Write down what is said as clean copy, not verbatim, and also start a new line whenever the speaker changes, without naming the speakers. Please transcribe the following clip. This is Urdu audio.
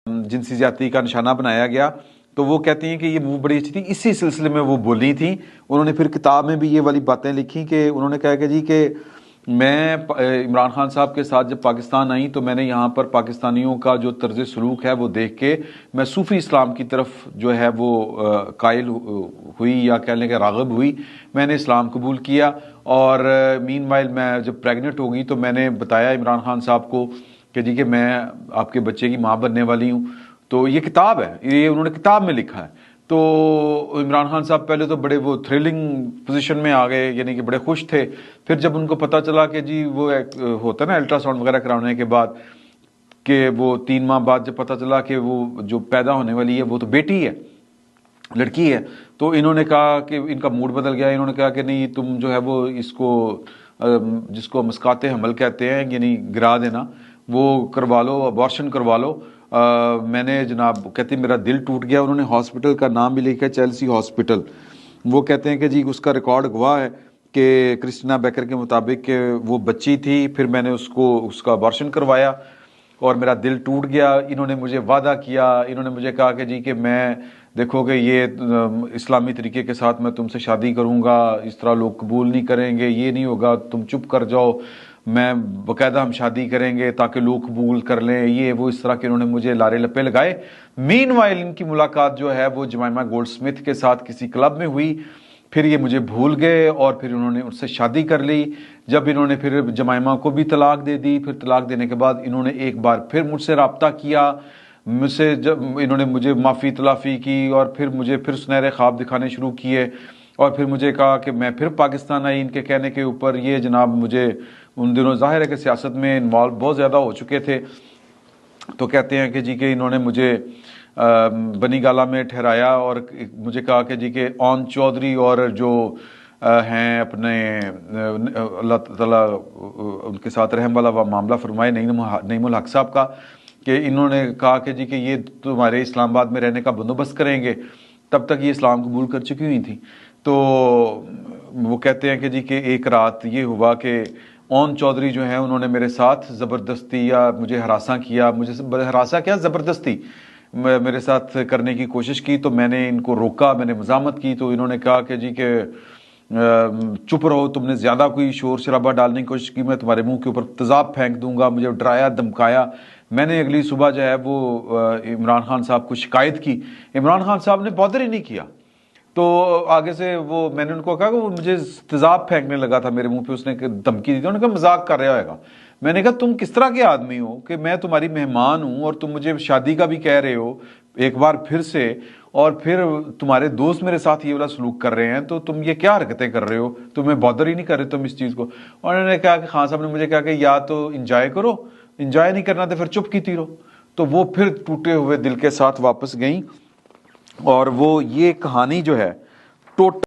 جنسی زیادتی کا نشانہ بنایا گیا، تو وہ کہتی ہیں کہ یہ موو بڑی اچھی تھی، اسی سلسلے میں وہ بولی تھیں۔ انہوں نے پھر کتاب میں بھی یہ والی باتیں لکھی کہ انہوں نے کہا کہ جی کہ میں عمران خان صاحب کے ساتھ جب پاکستان آئی تو میں نے یہاں پر پاکستانیوں کا جو طرز سلوک ہے وہ دیکھ کے میں صوفی اسلام کی طرف جو ہے وہ قائل ہوئی، یا کہہ لیں کہ راغب ہوئی، میں نے اسلام قبول کیا۔ اور مین وائل میں جب پریگننٹ ہو گئی تو میں نے بتایا عمران خان صاحب کو کہ جی کہ میں آپ کے بچے کی ماں بننے والی ہوں۔ تو یہ کتاب ہے، یہ انہوں نے کتاب میں لکھا ہے۔ تو عمران خان صاحب پہلے تو بڑے وہ تھرلنگ پوزیشن میں آ گئے، یعنی کہ بڑے خوش تھے۔ پھر جب ان کو پتہ چلا کہ جی وہ ہوتا ہے نا الٹرا ساؤنڈ وغیرہ کرانے کے بعد، کہ وہ 3 ماہ بعد جب پتہ چلا کہ وہ جو پیدا ہونے والی ہے وہ تو بیٹی ہے، لڑکی ہے، تو انہوں نے کہا کہ ان کا موڈ بدل گیا۔ انہوں نے کہا کہ نہیں، تم جو ہے وہ اس کو جس کو مسکات حمل کہتے ہیں، یعنی گرا دینا، وہ کروا لو، ابارشن کروا لو۔ میں نے جناب کہتے ہیں میرا دل ٹوٹ گیا۔ انہوں نے ہاسپٹل کا نام بھی لکھا ہے، چیلسی ہاسپٹل۔ وہ کہتے ہیں کہ جی اس کا ریکارڈ گواہ ہے کہ کرسٹینا بیکر کے مطابق کہ وہ بچی تھی، پھر میں نے اس کا ابارشن کروایا اور میرا دل ٹوٹ گیا۔ انہوں نے مجھے وعدہ کیا، انہوں نے مجھے کہا کہ جی کہ میں دیکھو کہ یہ اسلامی طریقے کے ساتھ میں تم سے شادی کروں گا، اس طرح لوگ قبول نہیں کریں گے، یہ نہیں ہوگا، تم چپ کر جاؤ، میں باقاعدہ ہم شادی کریں گے تاکہ لوگ قبول کر لیں، یہ وہ اس طرح کے انہوں نے مجھے لارے لپے لگائے۔ مین وائل ان کی ملاقات جو ہے وہ جمائمہ گولڈ سمتھ کے ساتھ کسی کلب میں ہوئی، پھر یہ مجھے بھول گئے اور پھر انہوں نے ان سے شادی کر لی۔ جب انہوں نے پھر جمائمہ کو بھی طلاق دے دی، پھر طلاق دینے کے بعد انہوں نے ایک بار پھر مجھ سے رابطہ کیا، مجھ سے جب انہوں نے مجھے معافی تلافی کی اور پھر مجھے پھر سنہرے خواب دکھانے شروع کیے، اور پھر مجھے کہا کہ میں پھر پاکستان آئی ان کے کہنے کے اوپر۔ یہ جناب مجھے ان دنوں ظاہر ہے کہ سیاست میں انوالو بہت زیادہ ہو چکے تھے، تو کہتے ہیں کہ جی کہ انہوں نے مجھے بنی گالہ میں ٹھہرایا اور مجھے کہا کہ جی کہ اون چودھری اور جو ہیں اپنے اللہ تعالیٰ ان کے ساتھ رحم والا معاملہ فرمائے نعیم الحق صاحب کا، کہ انہوں نے کہا کہ جی کہ یہ تمہارے اسلام آباد میں رہنے کا بندوبست کریں گے۔ تب تک یہ اسلام قبول کر چکی ہوئی تھی۔ تو وہ کہتے ہیں کہ جی کہ ایک رات یہ ہوا کہ اون چودھری جو ہیں انہوں نے میرے ساتھ زبردستی یا مجھے ہراساں کیا، مجھے ہراساں کیا، زبردستی میرے ساتھ کرنے کی کوشش کی۔ تو میں نے ان کو روکا، میں نے مزاحمت کی، تو انہوں نے کہا کہ جی کہ چپ رہو، تم نے زیادہ کوئی شور شرابہ ڈالنے کی کوشش کی، میں تمہارے منہ کے اوپر تیزاب پھینک دوں گا، مجھے ڈرایا دھمکایا۔ میں نے اگلی صبح جو ہے وہ عمران خان صاحب کو شکایت کی، عمران خان صاحب نے بادر ہی نہیں کیا۔ تو آگے سے وہ میں نے ان کو کہا کہ وہ مجھے تیزاب پھینکنے لگا تھا میرے منہ پہ، اس نے دھمکی دی تھی، انہوں نے کہا مذاق کر رہا ہوگا۔ میں نے کہا تم کس طرح کے آدمی ہو کہ میں تمہاری مہمان ہوں اور تم مجھے شادی کا بھی کہہ رہے ہو ایک بار پھر سے، اور پھر تمہارے دوست میرے ساتھ یہ والا سلوک کر رہے ہیں، تو تم یہ کیا حرکتیں کر رہے ہو، تمہیں بادر ہی نہیں کر رہے تم اس چیز کو۔ اور انہوں نے کہا کہ خان صاحب نے مجھے کہا کہ یا تو انجوائے کرو، انجوائے نہیں کرنا تو پھر چپ کیتی رہو۔ تو وہ پھر ٹوٹے ہوئے دل کے ساتھ واپس گئیں، اور وہ یہ کہانی جو ہے ٹوٹل